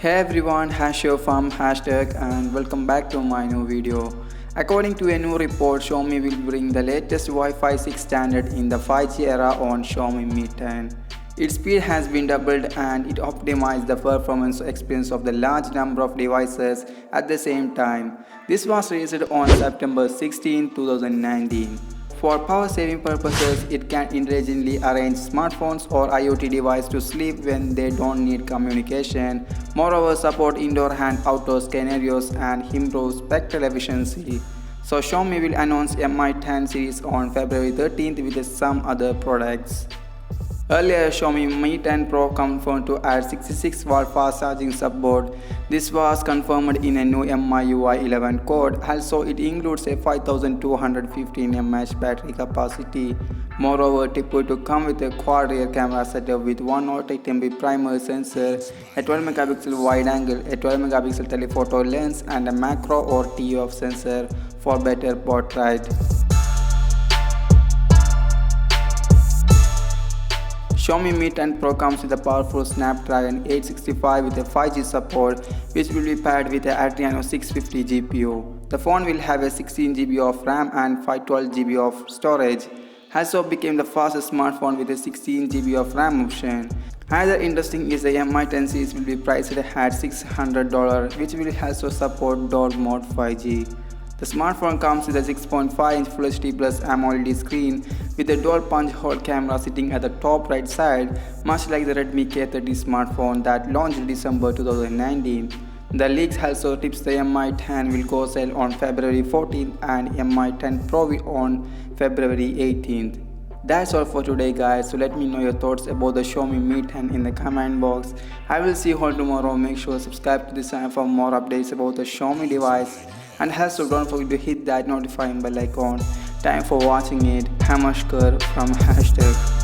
Hey everyone, hashtag from hashtag and welcome back to my new video. According to a new report, Xiaomi will bring the latest Wi-Fi 6 standard in the 5G era on Xiaomi Mi 10. Its speed has been doubled and it optimized the performance experience of the large number of devices at the same time. This was released on September 16, 2019. For power saving purposes, it can intelligently arrange smartphones or IoT devices to sleep when they don't need communication. Moreover, support indoor and outdoor scenarios and improve spectral efficiency. So Xiaomi will announce Mi 10 series on February 13th with some other products. Earlier, Xiaomi Mi 10 Pro confirmed to add 66-watt fast charging support. This was confirmed in a new MIUI 11 code. Also, it includes a 5215 mAh battery capacity. Moreover, tipped to come with a quad rear camera setup with 108 MP primary sensor, a 12 megapixel wide angle, a 12 megapixel telephoto lens, and a macro or ToF sensor for better portrait. Xiaomi Mi 10 Pro comes with a powerful Snapdragon 865 with a 5G support, which will be paired with a Adreno 650 GPU. The phone will have a 16 GB of RAM and 512 GB of storage. Also became the fastest smartphone with a 16 GB of RAM option. Another interesting is the Mi 10 series will be priced at $600, which will also support dual mode 5G. The smartphone comes with a 6.5-inch Full HD Plus AMOLED screen with a dual punch hole camera sitting at the top right side, much like the Redmi K30 smartphone that launched in December 2019. The leaks also tips the Mi 10 will go sell on February 14th and Mi 10 Pro on February 18th. That's all for today guys, so let me know your thoughts about the Xiaomi Mi 10 in the comment box. I will see you all tomorrow. Make sure to subscribe to this channel for more updates about the Xiaomi device. And also don't forget to hit that notifying bell icon. Thanks for watching it. Namaskar from hashtag.